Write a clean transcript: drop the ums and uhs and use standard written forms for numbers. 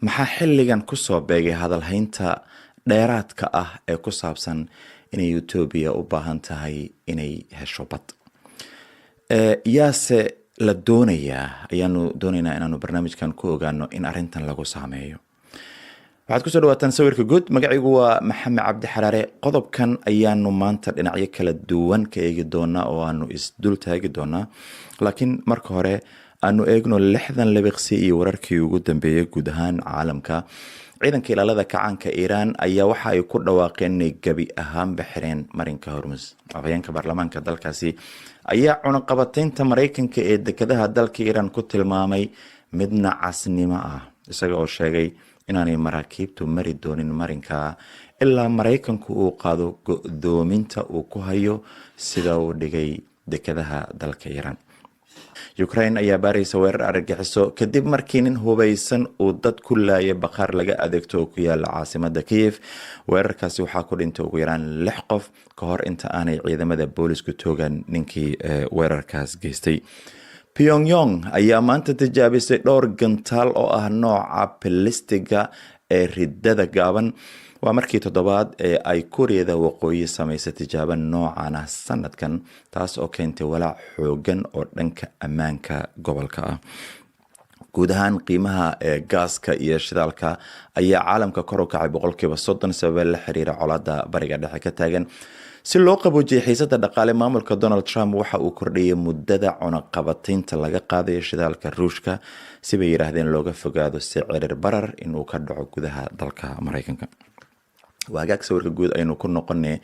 maxaa xilligan ku soo beegay hadalhaynta dheeraadka ah ee ku saabsan inay Ethiopia u baahan tahay inay hesho bad? yaase la doonayaa ayaanu doonaynaa inaanu barnaamijkan ku ogaano in arrintan lagu saameeyo. waxaad ku soo dhawaataan sawirka guud. magacaygu waa Maxamed Cabdi Xaraare. qodobkan ayaanu maanta dhinacyo kala duwan ka eegi doonaa oo aanu isdul taagi doonaa, laakiin marka hore aanu eegno 60 libiqsi iyo wararkii ugu dambeeyay guud ahaan caalamka. ciidanka ilaalada kacaanka Iiraan ayaa waxa ay ku dhawaaqeen inay gabi ahaan baxreen marinka Hormuz. afhayeenka baarlamaanka dalkaasi ayaa cunaqabataynta Mareykanka ee dekedaha dalka Iiraan ku tilmaamay mid nacasnimo ah, isaga oo sheegay inaanay maraakiibtu mari doonin marinka ilaa Mareykanku uu qaado go'doominta uu ku hayo sida uu dhigay dekedaha dalka Iiraan. Ukraine ayaa baaraysa weerar argagixiso kadib markii nin hubeysan uu dad ku laayay bakhaar laga adeegto oo ku yaala caasimadda Kiev. weerarkaasi waxaa ku dhintay ugu yaraan 6 qof ka hor inta aanay ciidamada boolisku toogan ninkii weerarkaas geystay. Pyongyang ayaa maanta tijaabisay dhowr gantaal oo ah nooca balistiga ee ridada gaaban. waa markii toddobaad ee ay Kuuriyada Waqooyi samaysay tijaabo noocan ah sanadkan, taas oo keentay walaac xoogan oo dhanka ammaanka gobolka ah. guud ahaan qiimaha gaaska iyo shidaalka ayaa caalamka kor u kacay 30% sabab la xiriira colaadda bariga dhexe ka taagan. si loo qaboojiyay xiisada dhaqaale, maamulka Donald Trump waxa uu kordhiyay muddada cunaqabataynta laga qaadayo shidaalka Ruushka si bay yiraahdeen looga fogaado sicir barar inuu ka dhaco gudaha dalka Mareykanka. waagaag sawirka guud aynu ku noqonay